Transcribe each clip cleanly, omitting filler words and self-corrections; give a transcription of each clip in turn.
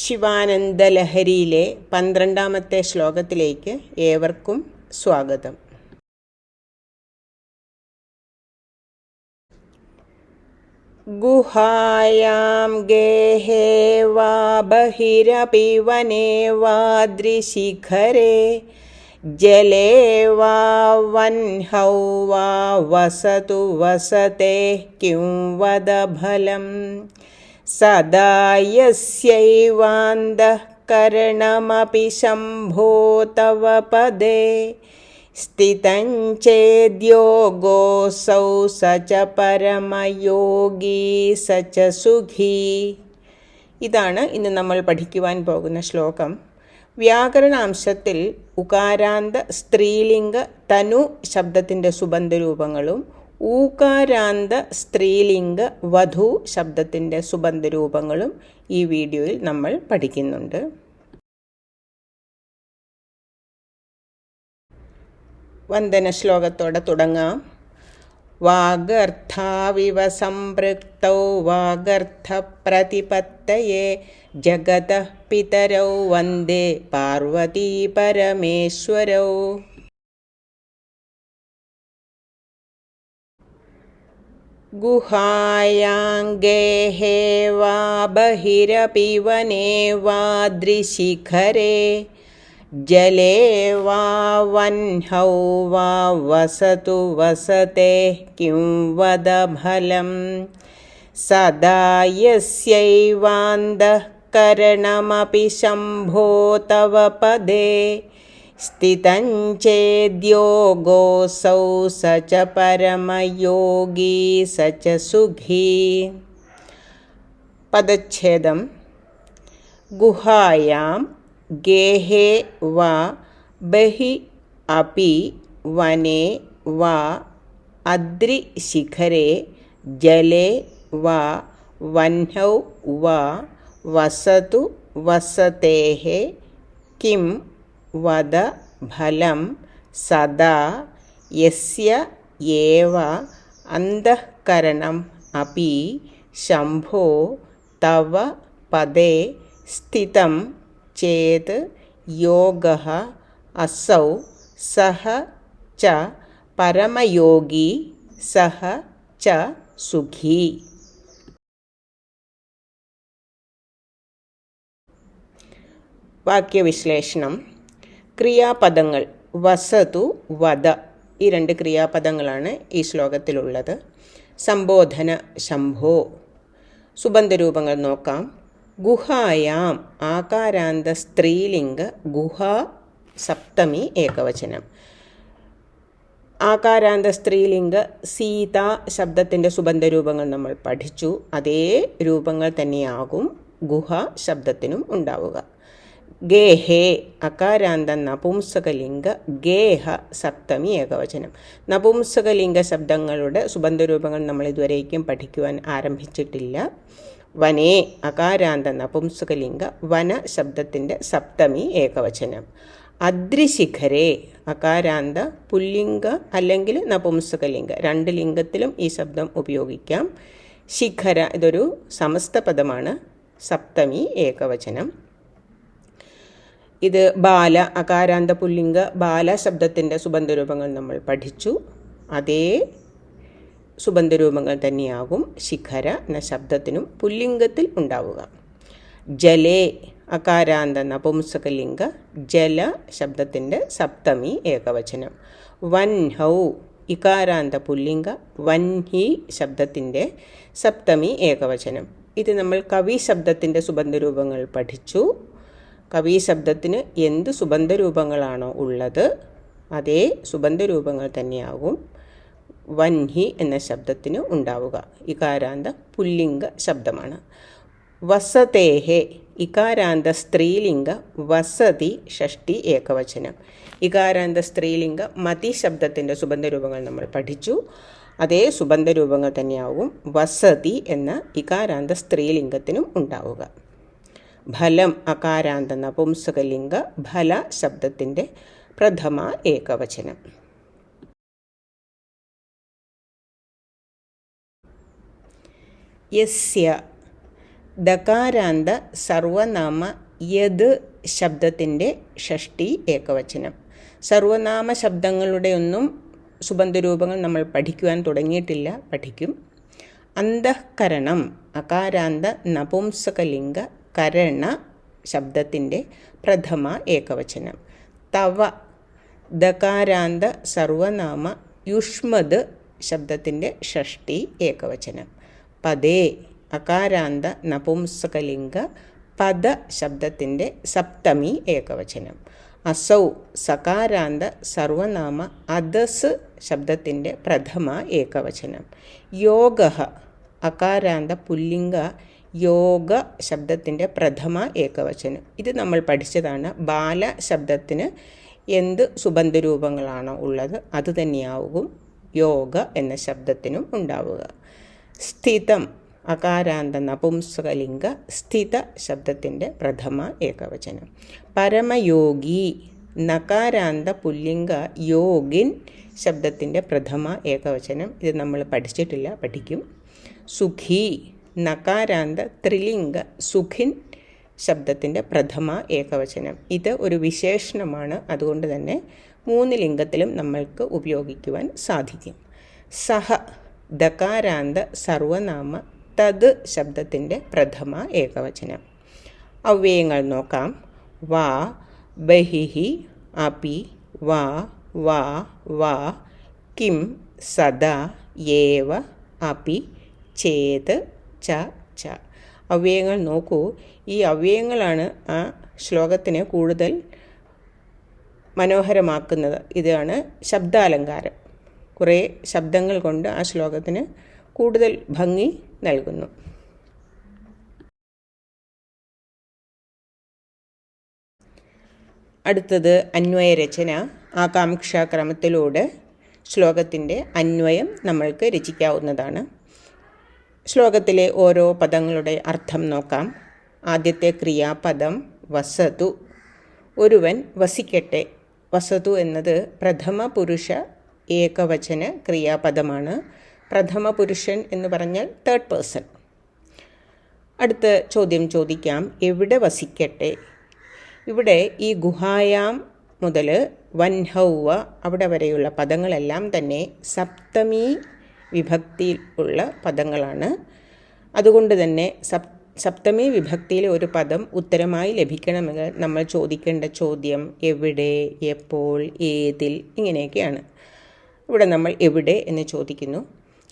ശിവാനന്ദലഹരിയിലെ 12ാമത്തെ ശ്ലോകത്തിലേക്ക് ഏവർക്കും സ്വാഗതം. ഗുഹായാം ഗേഹേ വാ ബഹിരപി വനേ വാ ദൃശിഖരേ ജലേ വാ വൻഹൗ വാ വസതു വസതേ കിം വദ ഫലം സദാ യസ്യൈവാന്തഃകരണമപി ശംഭോ തവ പദേ സ്ഥിതം ചേദ്യോഗോऽസൗ സ ച പരമയോഗീ സ ച സുഖീ. ഇതാണ് ഇന്ന് നമ്മൾ പഠിക്കുവാൻ പോകുന്ന ശ്ലോകം. വ്യാകരണാംശത്തിൽ ഉകാരാന്ത സ്ത്രീലിംഗ തനു ശബ്ദത്തിൻ്റെ സുബന്ധരൂപങ്ങളും ഊകാരാന്ത സ്ത്രീലിംഗ വധു ശബ്ദത്തിൻ്റെ സുബന്ധരൂപങ്ങളും ഈ വീഡിയോയിൽ നമ്മൾ പഠിക്കുന്നുണ്ട്. വന്ദന ശ്ലോകത്തോടെ തുടങ്ങാം. വാഗർത്ഥാവിവ സംപൃക്തൗ വാഗർത്ഥ പ്രതിപത്തയേ ജഗതഃ പിതരൗ വന്ദേ പാർവതീ പരമേശ്വരൗ. ഗുഹായാം ഗേഹേ വാ ബഹിരപി വനേ വാ ദൃശിഖരേ ജലേ വാ വൻഹൗ വാ വസതു വസതേ കിം വദ ഫലം സദാ യസ്യൈവാന്തഃകരണമപി ശംഭോ തവ പദേ സ്ഥിതം ചേദ്യോഗോऽസൗ സ ച പരമയോഗീ സ ച സുഖീ. പദച്ഛേദം. ഗുഹായാം ഗേഹേ വാ ബഹി അപി വനേ വാ അദ്രിശിഖരേ ജലേ വാ വൻഹൗ വാ വസതു വസതേഃ കിം വദ ഫലം സദാ യസ്യ ഏവ അന്തഃകരണം അപി ശംഭോ തവ പദേ സ്ഥിതം ചേത് യോഗഃ അസൗ സഹ ച പരമയോഗീ സഹ ച സുഖീ. വാക്യവിശ്ലേഷണം. ക്രിയാപദങ്ങൾ വസതു വദ, ഈ രണ്ട് ക്രിയാപദങ്ങളാണ് ഈ ശ്ലോകത്തിലുള്ളത്. സംബോധന ശംഭോ. സുബന്ധരൂപങ്ങൾ നോക്കാം. ഗുഹായാം ആകാരാന്ത സ്ത്രീലിംഗ ഗുഹ സപ്തമി ഏകവചനം. ആകാരാന്ത സ്ത്രീലിംഗ സീത ശബ്ദത്തിൻ്റെ സുബന്ധരൂപങ്ങൾ നമ്മൾ പഠിച്ചു. അതേ രൂപങ്ങൾ തന്നെയാകും ഗുഹ ശബ്ദത്തിനും ഉണ്ടാവുക. ഗേഹേ അകാരാന്ത നപുംസകലിംഗ ഗേഹ സപ്തമി ഏകവചനം. നപുംസകലിംഗ ശബ്ദങ്ങളുടെ സുബന്ധരൂപങ്ങൾ നമ്മൾ ഇതുവരേക്കും പഠിക്കുവാൻ ആരംഭിച്ചിട്ടില്ല. വനേ അകാരാന്ത നപുംസകലിംഗ വന ശബ്ദത്തിൻ്റെ സപ്തമി ഏകവചനം. അദ്രിശിഖരേ അകാരാന്ത പുല്ലിംഗ അല്ലെങ്കിൽ നപുംസകലിംഗ, രണ്ട് ലിംഗത്തിലും ഈ ശബ്ദം ഉപയോഗിക്കാം. ശിഖര ഇതൊരു സമസ്ത പദമാണ്, സപ്തമി ഏകവചനം. ഇത് ബാല അകാരാന്ത പുല്ലിംഗ ബാല ശബ്ദത്തിൻ്റെ സുബന്ധരൂപങ്ങൾ നമ്മൾ പഠിച്ചു. അതേ സുബന്ധരൂപങ്ങൾ തന്നെയാകും ശിഖര എന്ന ശബ്ദത്തിനും പുല്ലിംഗത്തിൽ ഉണ്ടാവുക. ജലേ അകാരാന്ത നപുംസകലിംഗ ജല ശബ്ദത്തിൻ്റെ സപ്തമി ഏകവചനം. വൻഹൗ ഇകാരാന്ത പുല്ലിംഗ വൻഹി ശബ്ദത്തിൻ്റെ സപ്തമി ഏകവചനം. ഇത് നമ്മൾ കവി ശബ്ദത്തിൻ്റെ സുബന്ധരൂപങ്ങൾ പഠിച്ചു. കവി ശബ്ദത്തിന് എന്ത് സുബന്ധരൂപങ്ങളാണോ ഉള്ളത് അതേ സുബന്ധരൂപങ്ങൾ തന്നെയാകും വൻഹി എന്ന ശബ്ദത്തിന് ഉണ്ടാവുക. ഇകാരാന്ത പുല്ലിംഗ ശബ്ദമാണ്. വസതേഹേ ഇകാരാന്ത സ്ത്രീലിംഗ വസതി ഷഷ്ടി ഏകവചനം. ഇകാരാന്ത സ്ത്രീലിംഗ മതി ശബ്ദത്തിൻ്റെ സുബന്ധരൂപങ്ങൾ നമ്മൾ പഠിച്ചു. അതേ സുബന്ധരൂപങ്ങൾ തന്നെയാവും വസതി എന്ന ഇകാരാന്ത സ്ത്രീലിംഗത്തിനും ഉണ്ടാവുക. ഫലം അകാരാന്ത നപുംസകലിംഗ ഫല ശബ്ദത്തിൻ്റെ പ്രഥമ ഏകവചനം. യസ്യ ദകാരാന്ത സർവനാമ യത് ശബ്ദത്തിൻ്റെ ഷഷ്ടി ഏകവചനം. സർവനാമ ശബ്ദങ്ങളുടെ ഒന്നും സുബന്ധരൂപങ്ങൾ നമ്മൾ പഠിക്കുവാൻ തുടങ്ങിയിട്ടില്ല, പഠിക്കും. അന്തഃകരണം അകാരാന്ത നപുംസകലിംഗ കരണ ശബ്ദത്തിൻ്റെ പ്രഥമ ഏകവചനം. തവ ദകാരാന്ത സർവനാമ യുഷ്മത് ശബ്ദത്തിൻ്റെ ഷഷ്ടി ഏകവചനം. പദേ അകാരാന്ത നപുംസകലിംഗ പദ ശബ്ദത്തിൻ്റെ സപ്തമി ഏകവചനം. അസൗ സകാരാന്ത സർവനാമ അദസ് ശബ്ദത്തിൻ്റെ പ്രഥമ ഏകവചനം. യോഗ അകാരാന്ത പുല്ലിംഗ യോഗ ശബ്ദത്തിൻ്റെ പ്രഥമ ഏകവചനം. ഇത് നമ്മൾ പഠിച്ചതാണ്. ബാല ശബ്ദത്തിന് എന്ത് സുബന്ധരൂപങ്ങളാണോ ഉള്ളത് അത് തന്നെയാവും യോഗ എന്ന ശബ്ദത്തിനും ഉണ്ടാവുക. സ്ഥിതം അകാരാന്ത നപുംസകലിംഗ സ്ഥിത ശബ്ദത്തിൻ്റെ പ്രഥമ ഏകവചനം. പരമയോഗി നകാരാന്ത പുല്ലിംഗ യോഗിൻ ശബ്ദത്തിൻ്റെ പ്രഥമ ഏകവചനം. ഇത് നമ്മൾ പഠിച്ചിട്ടില്ല, പഠിക്കും. സുഖി നകാരാന്ത ത്രിലിംഗ സുഖിൻ ശബ്ദത്തിൻ്റെ പ്രഥമ ഏകവചനം. ഇത് ഒരു വിശേഷണമാണ്, അതുകൊണ്ട് തന്നെ 3 ലിംഗത്തിലും നമ്മൾക്ക് ഉപയോഗിക്കുവാൻ സാധിക്കും. സഹ ദകാരാന്ത സർവനാമ തത് ശബ്ദത്തിൻ്റെ പ്രഥമ ഏകവചനം. അവ്യയങ്ങൾ നോക്കാം. വാ ബഹിഹി അപി വാ വാ വാ കിം സദാ ഏവ അപി ചേത് ച ച. അവ്യയങ്ങൾ നോക്കൂ. ഈ അവ്യയങ്ങളാണ് ആ ശ്ലോകത്തിനെ കൂടുതൽ മനോഹരമാക്കുന്നത്. ഇതാണ് ശബ്ദാലങ്കാരം. കുറേ ശബ്ദങ്ങൾ കൊണ്ട് ആ ശ്ലോകത്തിന് കൂടുതൽ ഭംഗി നൽകുന്നു. അടുത്തത് അന്വയരചന. ആകാംക്ഷാക്രമത്തിലൂടെ ശ്ലോകത്തിൻ്റെ അന്വയം നമ്മൾക്ക് രചിക്കാവുന്നതാണ്. ശ്ലോകത്തിലെ ഓരോ പദങ്ങളുടെ അർത്ഥം നോക്കാം. ആദ്യത്തെ ക്രിയാപദം വസതു. ഒരുവൻ വസിക്കട്ടെ. വസതു എന്നത് പ്രഥമ പുരുഷ ഏകവചന ക്രിയാപദമാണ്. പ്രഥമ പുരുഷൻ എന്ന് പറഞ്ഞാൽ തേർഡ് പേഴ്സൺ. അടുത്ത ചോദ്യം ചോദിക്കാം. എവിടെ വസിക്കട്ടെ? ഇവിടെ ഈ ഗുഹായാം മുതൽ വൻഹൗവ അവിടെ വരെയുള്ള പദങ്ങളെല്ലാം തന്നെ സപ്തമി വിഭക്തിയിൽ ഉള്ള പദങ്ങളാണ്. അതുകൊണ്ട് തന്നെ സപ്തമി വിഭക്തിയിലെ ഒരു പദം ഉത്തരമായി ലഭിക്കണമെങ്കിൽ നമ്മൾ ചോദിക്കേണ്ട ചോദ്യം എവിടെ, എപ്പോൾ, ഏതിൽ, ഇങ്ങനെയൊക്കെയാണ്. ഇവിടെ നമ്മൾ എവിടെ എന്ന് ചോദിക്കുന്നു.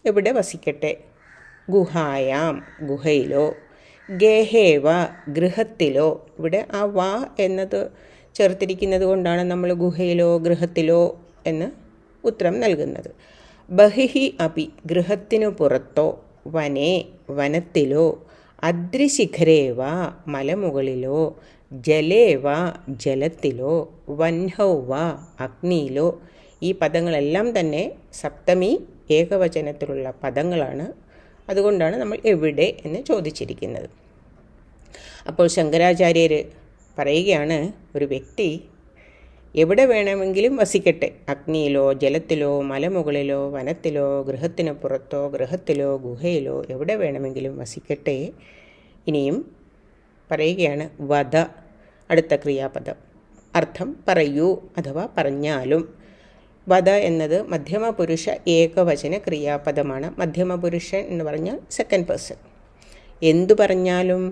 എവിടെ വസിക്കട്ടെ? ഗുഹായാം ഗുഹയിലോ, ഗേഹേവ ഗൃഹത്തിലോ. ഇവിടെ ആ വാ എന്നത് ചേർത്തിരിക്കുന്നത് കൊണ്ടാണ് നമ്മൾ ഗുഹയിലോ ഗൃഹത്തിലോ എന്ന് ഉത്തരം നൽകുന്നത്. ബഹിഹി അപി ഗൃഹത്തിനു പുറത്തോ, വനേ വനത്തിലോ, അദ്രിശിഖരേവ മലമുകളിലോ, ജലേവ ജലത്തിലോ, വൻഹൗവ അഗ്നിയിലോ. ഈ പദങ്ങളെല്ലാം തന്നെ സപ്തമി ഏകവചനത്തിലുള്ള പദങ്ങളാണ്. അതുകൊണ്ടാണ് നമ്മൾ എവിടെ എന്ന് ചോദിച്ചിരിക്കുന്നത്. അപ്പോൾ ശങ്കരാചാര്യർ പറയുകയാണ്, ഒരു വ്യക്തി എവിടെ വേണമെങ്കിലും വസിക്കട്ടെ. അഗ്നിയിലോ ജലത്തിലോ മലമുകളിലോ വനത്തിലോ ഗൃഹത്തിന് പുറത്തോ ഗൃഹത്തിലോ ഗുഹയിലോ എവിടെ വേണമെങ്കിലും വസിക്കട്ടെ. ഇനിയും പറയുകയാണ് വധ അടുത്ത ക്രിയാപദം. അർത്ഥം പറയൂ അഥവാ പറഞ്ഞാലും. വധ എന്നത് മധ്യമപുരുഷ ഏകവചന ക്രിയാപദമാണ്. മധ്യമപുരുഷൻ എന്ന് പറഞ്ഞാൽ സെക്കൻഡ് പേഴ്സൺ. എന്തു പറഞ്ഞാലും.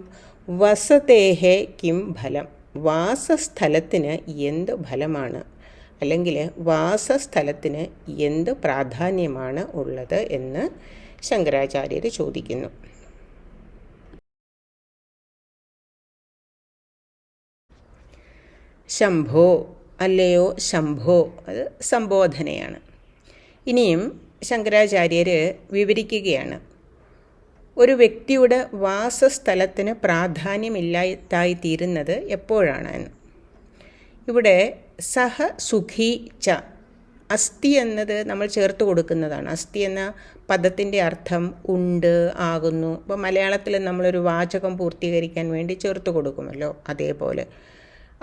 വസതേഹേ കിം ഫലം. വാസസ്ഥലത്തിന് എന്ത് ഫലമാണ്, അല്ലെങ്കിൽ വാസസ്ഥലത്തിന് എന്ത് പ്രാധാന്യമാണ് ഉള്ളത് എന്ന് ശങ്കരാചാര്യർ ചോദിക്കുന്നു. ശംഭോ അല്ലയോ ശംഭോ, അത് സംബോധനയാണ്. ഇനിയും ശങ്കരാചാര്യർ വിവരിക്കുകയാണ് ഒരു വ്യക്തിയുടെ വാസസ്ഥലത്തിന് പ്രാധാന്യമില്ലാതായിത്തീരുന്നത് എപ്പോഴാണ് എന്ന്. ഇവിടെ സഹ സുഖി ച, അസ്ഥി എന്നത് നമ്മൾ ചേർത്ത് കൊടുക്കുന്നതാണ്. അസ്ഥി എന്ന പദത്തിൻ്റെ അർത്ഥം ഉണ്ട്, ആകുന്നു. ഇപ്പോൾ മലയാളത്തിൽ നമ്മളൊരു വാചകം പൂർത്തീകരിക്കാൻ വേണ്ടി ചേർത്ത് കൊടുക്കുമല്ലോ, അതേപോലെ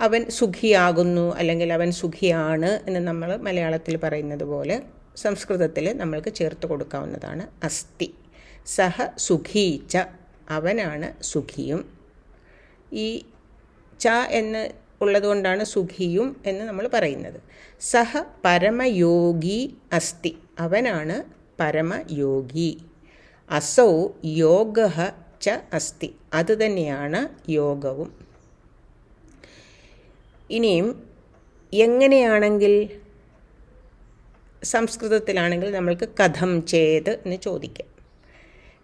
അവൻ സുഖിയാകുന്നു അല്ലെങ്കിൽ അവൻ സുഖിയാണ് എന്ന് നമ്മൾ മലയാളത്തിൽ പറയുന്നത് പോലെ സംസ്കൃതത്തിൽ നമ്മൾക്ക് ചേർത്ത് കൊടുക്കാവുന്നതാണ് അസ്ഥി. സഹ സുഖീ ച അവനാണ് സുഖിയും. ഈ ച എന്ന് ഉള്ളതുകൊണ്ടാണ് സുഖിയും എന്ന് നമ്മൾ പറയുന്നത്. സഹ പരമയോഗി അസ്തി, അവനാണ് പരമയോഗി. അസൗ യോഗ ച അസ്തി, അത് തന്നെയാണ് യോഗവും. ഇനിയും എങ്ങനെയാണെങ്കിൽ, സംസ്കൃതത്തിലാണെങ്കിൽ നമ്മൾക്ക് കഥം ചേത് എന്ന് ചോദിക്കാം.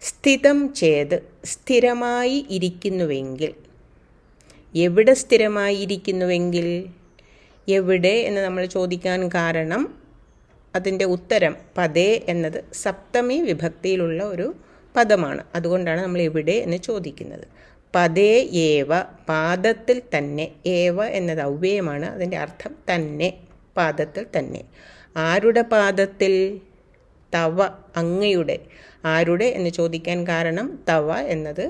സ്ഥിതം ചേത്, സ്ഥിരമായി ഇരിക്കുന്നുവെങ്കിൽ. എവിടെ സ്ഥിരമായിരിക്കുന്നുവെങ്കിൽ, എവിടെ എന്ന് നമ്മൾ ചോദിക്കാൻ കാരണം അതിൻ്റെ ഉത്തരം പദേ എന്നത് സപ്തമി വിഭക്തിയിലുള്ള ഒരു പദമാണ്. അതുകൊണ്ടാണ് നമ്മൾ എവിടെ എന്ന് ചോദിക്കുന്നത്. പദേ ഏവ, പാദത്തിൽ തന്നെ. ഏവ എന്നത് അവ്യയമാണ്, അതിൻ്റെ അർത്ഥം തന്നെ, പാദത്തിൽ തന്നെ. ആരുടെ പാദത്തിൽ? തവ, അങ്ങയുടെ. ആരുടെ എന്ന് ചോദിക്കാൻ കാരണം തവ എന്നത്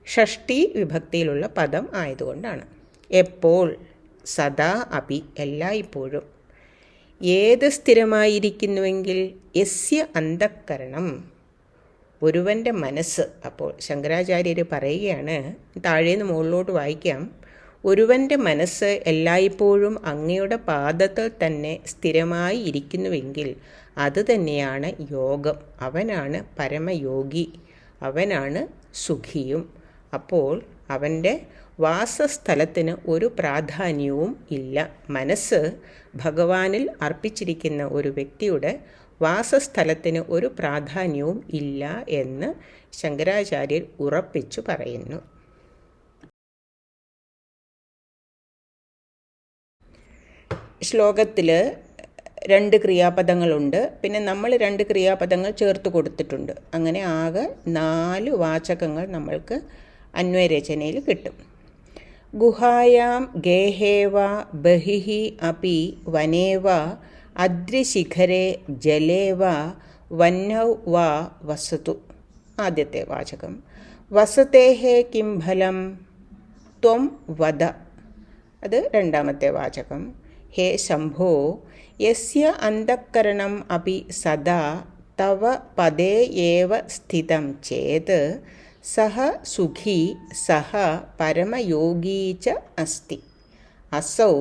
ഷഷ്ടി വിഭക്തിയിലുള്ള പദം ആയതുകൊണ്ടാണ്. എപ്പോൾ? സദാ അപി, എല്ലായ്പ്പോഴും. ഏത് സ്ഥിരമായിരിക്കുന്നുവെങ്കിൽ? യസ്യ അന്തഃകരണം, ഒരുവൻ്റെ മനസ്സ്. അപ്പോൾ ശങ്കരാചാര്യർ പറയുകയാണ്, താഴേന്ന് മുകളിലോട്ട് വായിക്കാം. ഒരുവൻ്റെ മനസ്സ് എല്ലായ്പ്പോഴും അങ്ങയുടെ പാദത്തിൽ തന്നെ സ്ഥിരമായി ഇരിക്കുന്നുവെങ്കിൽ അത് തന്നെയാണ് യോഗം. അവനാണ് പരമയോഗി, അവനാണ് സുഖിയും. അപ്പോൾ അവൻ്റെ വാസസ്ഥലത്തിന് ഒരു പ്രാധാന്യവും ഇല്ല. മനസ്സ് ഭഗവാനിൽ അർപ്പിച്ചിരിക്കുന്ന ഒരു വ്യക്തിയുടെ വാസസ്ഥലത്തിന് ഒരു പ്രാധാന്യവും ഇല്ല എന്ന് ശങ്കരാചാര്യർ ഉറപ്പിച്ചു പറയുന്നു. ശ്ലോകത്തിൽ 2 ക്രിയാപദങ്ങളുണ്ട്. പിന്നെ നമ്മൾ 2 ക്രിയാപദങ്ങൾ ചേർത്ത് കൊടുത്തിട്ടുണ്ട്. അങ്ങനെ ആകെ 4 വാചകങ്ങൾ നമ്മൾക്ക് അന്വയരചനയിൽ കിട്ടും. ഗുഹായാം ഗേഹേവ ബഹിഹി അപി വനേവ അദ്രിശിഖരേ ജലേവ വന്നൗ വാ വസതു. ആദ്യത്തെ വാചകം. വസതേഹേ കിം ഫലം ത്വം വദ. അത് രണ്ടാമത്തെ വാചകം. ഹേ ശംഭോ യസ്യ അന്തഃകരണം അപി സദാ തവ പദേ ഏവ സ്ഥിതം ചേത് സഹ സുഖി സഹ പരമയോഗീ ച അസ്തി. അസൗ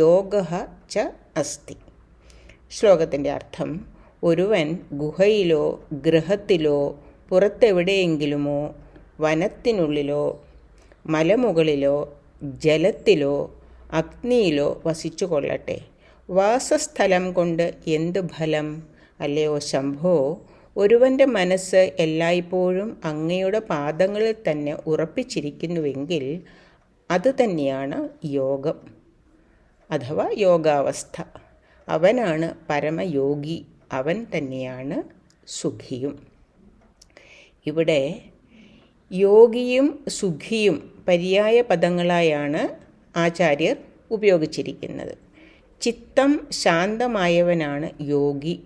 യോഗഃ ച അസ്തി. ശ്ലോകത്തിൻ്റെ അർത്ഥം: ഒരുവൻ ഗുഹയിലോ ഗൃഹത്തിലോ പുറത്തെവിടെയെങ്കിലുമോ വനത്തിനുള്ളിലോ മലമുകളിലോ ജലത്തിലോ അഗ്നിയിലോ വസിച്ചു കൊള്ളട്ടെ. വാസസ്ഥലം കൊണ്ട് എന്ത് ഫലം? അല്ലയോ ശംഭോ, ഒരുവൻ്റെ മനസ്സ് എല്ലായ്പ്പോഴും അങ്ങയുടെ പാദങ്ങളിൽ തന്നെ ഉറപ്പിച്ചിരിക്കുന്നുവെങ്കിൽ അത് തന്നെയാണ് യോഗം അഥവാ യോഗാവസ്ഥ. അവനാണ് പരമയോഗി, അവൻ തന്നെയാണ് സുഖിയും. ഇവിടെ യോഗിയും സുഖിയും പര്യായ പദങ്ങളായാണ് ആചാര്യർ ഉപയോഗിച്ചിരിക്കുന്നത്. ചിത്തം ശാന്തമായവനാണ് യോഗി.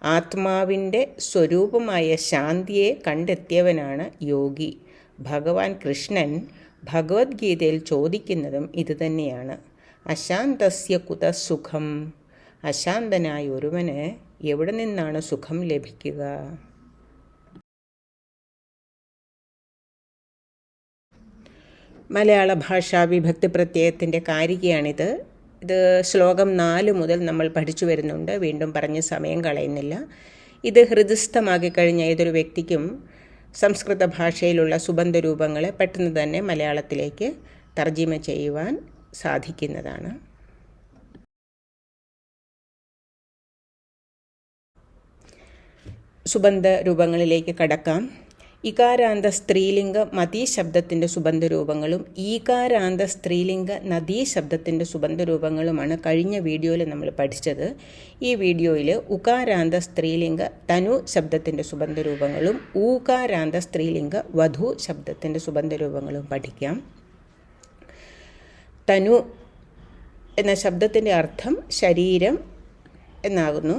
ആത്മാവിൻ്റെ സ്വരൂപമായ ശാന്തിയെ കണ്ടെത്തിയവനാണ് യോഗി. ഭഗവാൻ കൃഷ്ണൻ ഭഗവത്ഗീതയിൽ ചോദിക്കുന്നതും ഇതുതന്നെയാണ്. അശാന്തസ്യ കുത സുഖം. അശാന്തനായ ഒരുവന് എവിടെ നിന്നാണ് സുഖം ലഭിക്കുക? മലയാള ഭാഷാ വിഭക്തി പ്രത്യയത്തിൻ്റെ കാരികയാണിത്. ഇത് ശ്ലോകം 4 മുതൽ നമ്മൾ പഠിച്ചു വരുന്നുണ്ട്. വീണ്ടും പറഞ്ഞ് സമയം കളയുന്നില്ല. ഇത് ഹൃദിസ്ഥമാക്കി കഴിഞ്ഞ ഏതൊരു വ്യക്തിക്കും സംസ്കൃത ഭാഷയിലുള്ള സുബന്ധ രൂപങ്ങളെ പെട്ടെന്ന് തന്നെ മലയാളത്തിലേക്ക് തർജിമ ചെയ്യുവാൻ സാധിക്കുന്നതാണ്. സുബന്ധ രൂപങ്ങളിലേക്ക് കടക്കാം. ഇകാരാന്ത സ്ത്രീലിംഗ മതീ ശബ്ദത്തിൻ്റെ സുബന്ധ രൂപങ്ങളും ഈകാരാന്ത സ്ത്രീലിംഗ നദീ ശബ്ദത്തിൻ്റെ സുബന്ധ രൂപങ്ങളുമാണ് കഴിഞ്ഞ വീഡിയോയിൽ നമ്മൾ പഠിച്ചത്. ഈ വീഡിയോയിൽ ഉകാരാന്ത സ്ത്രീലിംഗ തനു ശബ്ദത്തിൻ്റെ സുബന്ധ രൂപങ്ങളും ഊകാരാന്ത സ്ത്രീലിംഗ വധു ശബ്ദത്തിൻ്റെ സുബന്ധ രൂപങ്ങളും പഠിക്കാം. തനു എന്ന ശബ്ദത്തിൻ്റെ അർത്ഥം ശരീരം എന്നാകുന്നു.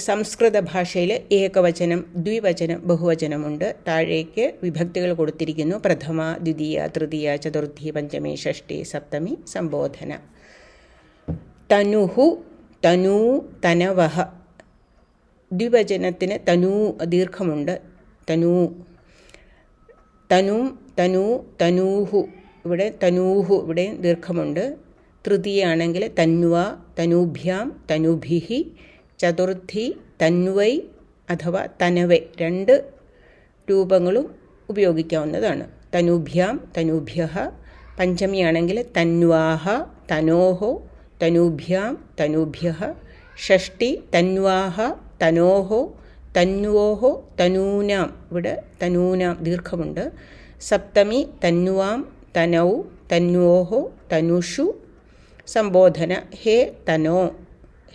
സംസ്കൃത ഭാഷയിൽ ഏകവചനം, ദ്വിവചനം, ബഹുവചനമുണ്ട്. താഴേക്ക് വിഭക്തികൾ കൊടുത്തിരിക്കുന്നു: പ്രഥമ, ദ്വിതീയ, തൃതീയ, ചതുർത്ഥി, പഞ്ചമി, ഷഷ്ടി, സപ്തമി, സംബോധന. തനുഹു, തനൂ, തനവഹ. ദ്വിവചനത്തിന് തനൂ ദീർഘമുണ്ട്. തനു. തനും തനു തനൂഹു. ഇവിടെ തനൂഹു, ഇവിടെ ദീർഘമുണ്ട്. തൃതീയാണെങ്കിൽ തന്വ തനൂഭ്യാം തനുഭിഹി. ചതുർത്ഥി തന്വൈ അഥവാ തനവെ. രണ്ട് രൂപങ്ങളും ഉപയോഗിക്കാവുന്നതാണ്. തനുഭ്യാം തനുഭ്യഃ. പഞ്ചമിയാണെങ്കിൽ തന്വാഹ തനോഹോ തനുഭ്യാം തനുഭ്യഃ. ഷഷ്ടി തന്വാഹ തനോഹോ തന്വോഹോ തനൂനാം. ഇവിടെ തനൂനാം ദീർഘമുണ്ട്. സപ്തമി തന്വാം തനൗ തന്വോഹോ തനുഷു. സംബോധന ഹേ തനോ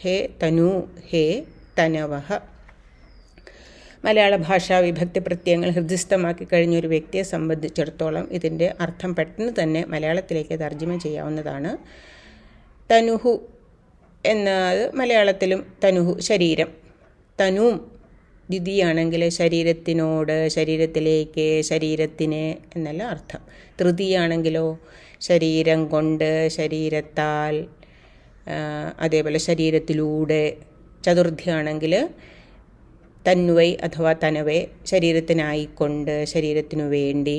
ഹേ തനു ഹേ തനവഃ. മലയാള ഭാഷാ വിഭക്തി പ്രത്യയങ്ങൾ ഹൃദിസ്ഥമാക്കി കഴിഞ്ഞ ഒരു വ്യക്തിയെ സംബന്ധിച്ചിടത്തോളം ഇതിൻ്റെ അർത്ഥം പെട്ടെന്ന് തന്നെ മലയാളത്തിലേക്ക് തർജ്ജമ ചെയ്യാവുന്നതാണ്. തനുഹു എന്നത് മലയാളത്തിലും തനുഹു ശരീരം. തനും ദ്വിതീയാണെങ്കിൽ ശരീരത്തിനോട്, ശരീരത്തിലേക്ക്, ശരീരത്തിന് എന്നല്ല അർത്ഥം. തൃതീയാണെങ്കിലോ ശരീരം കൊണ്ട്, ശരീരത്താൽ, അതേപോലെ ശരീരത്തിലൂടെ. ചതുർത്ഥിയാണെങ്കിൽ തന്വൈ അഥവാ തനവെ, ശരീരത്തിനായിക്കൊണ്ട്, ശരീരത്തിനു വേണ്ടി.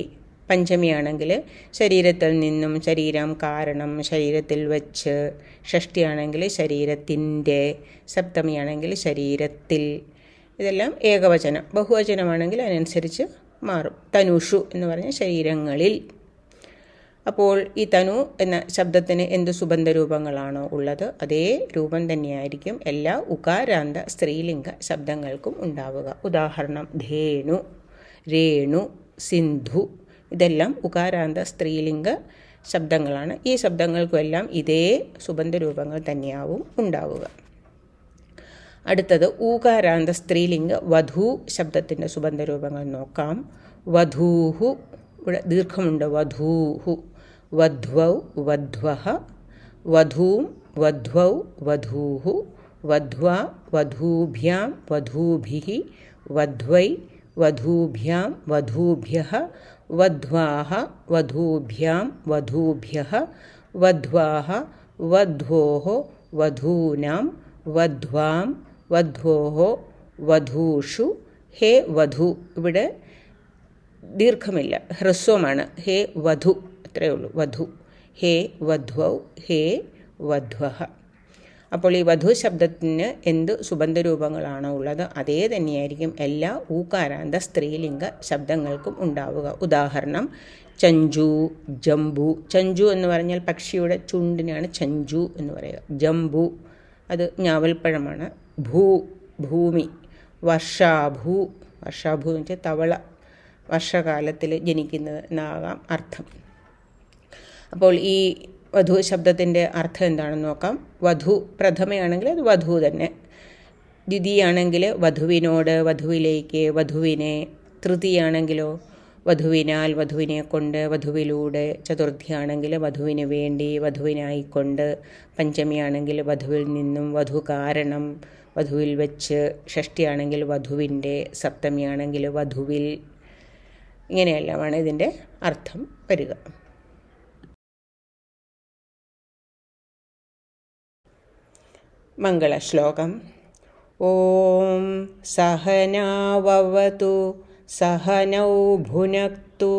പഞ്ചമിയാണെങ്കിൽ ശരീരത്തിൽ നിന്നും, ശരീരം കാരണം, ശരീരത്തിൽ വച്ച്. ഷഷ്ടിയാണെങ്കിൽ ശരീരത്തിൻ്റെ. സപ്തമിയാണെങ്കിൽ ശരീരത്തിൽ. ഇതെല്ലാം ഏകവചനം. ബഹുവചനമാണെങ്കിൽ അതിനനുസരിച്ച് മാറും. തനുഷു എന്ന് പറഞ്ഞ ശരീരങ്ങളിൽ. അപ്പോൾ ഈ തനു എന്ന ശബ്ദത്തിന് എന്ത് സുബന്ധ രൂപങ്ങളാണോ ഉള്ളത് അതേ രൂപം തന്നെയായിരിക്കും എല്ലാ ഉകാരാന്ത സ്ത്രീലിംഗ ശബ്ദങ്ങൾക്കും ഉണ്ടാവുക. ഉദാഹരണം ധേനു, രേണു, സിന്ധു. ഇതെല്ലാം ഉകാരാന്ത സ്ത്രീലിംഗ ശബ്ദങ്ങളാണ്. ഈ ശബ്ദങ്ങൾക്കുമെല്ലാം ഇതേ സുബന്ധ രൂപങ്ങൾ തന്നെയാവും ഉണ്ടാവുക. അടുത്തത് ഊകാരാന്ത സ്ത്രീലിംഗ വധൂ ശബ്ദത്തിൻ്റെ സുബന്ധ രൂപങ്ങൾ നോക്കാം. വധൂഹു, ഇവിടെ ദീർഘമുണ്ട്. വധൂഹു. വധ്വൗ വധ്വഃ. വധൂം വധ്വൗ വധൂഹു. വധ്വാ വധൂഭ്യാം വധൂഭിഃ. വധ്വൈ വധൂഭ്യാം വധൂഭ്യഃ. വധ്വാഃ വധൂഭ്യാം വധൂഭ്യഃ. വധ്വാഃ വധ്വോഃ വധൂനാം. വധ്വാം വധ്വോഃ വധൂഷു. ഹേ വധു, ഇവിടെ ദീർഘമില്ല, ഹ്രസ്വമാണ്. ഹേ വധു, അത്രയേ ഉള്ളൂ. വധു. ഹേ വധ്വൗ ഹേ വധ്വഃ. അപ്പോൾ ഈ വധു ശബ്ദത്തിന് എന്ത് സുബന്ധ രൂപങ്ങളാണോ ഉള്ളത് അതേ തന്നെയായിരിക്കും എല്ലാ ഊകാരാന്ത സ്ത്രീലിംഗ ശബ്ദങ്ങൾക്കും ഉണ്ടാവുക. ഉദാഹരണം ചഞ്ചു, ജംബു. ചഞ്ചു എന്ന് പറഞ്ഞാൽ പക്ഷിയുടെ ചുണ്ടിനാണ് ചഞ്ചു എന്ന് പറയുക. ജംബു അത് ഞാവൽപ്പഴമാണ്. ഭൂ, ഭൂമി. വർഷാഭൂ, വർഷാഭൂ എന്ന് വെച്ചാൽ തവള, വർഷകാലത്തിൽ ജനിക്കുന്നത് എന്നാകാം അർത്ഥം. അപ്പോൾ ഈ വധു ശബ്ദത്തിൻ്റെ അർത്ഥം എന്താണെന്ന് നോക്കാം. വധു പ്രഥമയാണെങ്കിൽ അത് വധു തന്നെ. ദ്വിതീയാണെങ്കിൽ വധുവിനോട്, വധുവിലേക്ക്, വധുവിനെ. തൃതീയാണെങ്കിലോ വധുവിനാൽ, വധുവിനെ കൊണ്ട്, വധുവിലൂടെ. ചതുർത്ഥിയാണെങ്കിൽ വധുവിന് വേണ്ടി, വധുവിനായിക്കൊണ്ട്. പഞ്ചമിയാണെങ്കിൽ വധുവിൽ നിന്നും, വധു കാരണം, വധുവിൽ വെച്ച്. ഷഷ്ടിയാണെങ്കിൽ വധുവിൻ്റെ. സപ്തമിയാണെങ്കിൽ വധുവിൽ. ഇങ്ങനെയെല്ലാമാണ് ഇതിൻ്റെ അർത്ഥം വരിക. മംഗളശ്ലോകം. ഓം സഹനാവവതു സഹനൗ ഭുനക്തു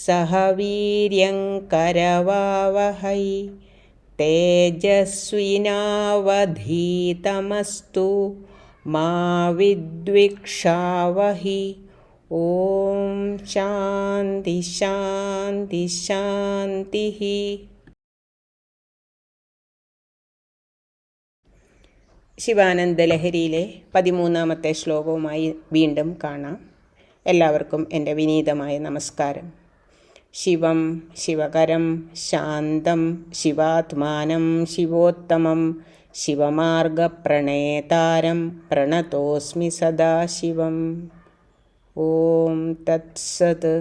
സഹ വീര്യം കരവാവഹൈ തേജസ്വിനാവധീതമസ്തു മാ വിദ്വിഷാവഹി. ഓം ശാന്തി ശാന്തി ശാന്തി. ശിവാനന്ദലഹരിയിലെ 13ാമത്തെ ശ്ലോകവുമായി വീണ്ടും കാണാം. എല്ലാവർക്കും എൻ്റെ വിനീതമായ നമസ്കാരം. ശിവം ശിവകരം ശാന്തം ശിവാത്മാനം ശിവോത്തമം ശിവമാർഗപ്രണേതാരം പ്രണതോസ്മി സദാശിവം. ഓം തത്സത്.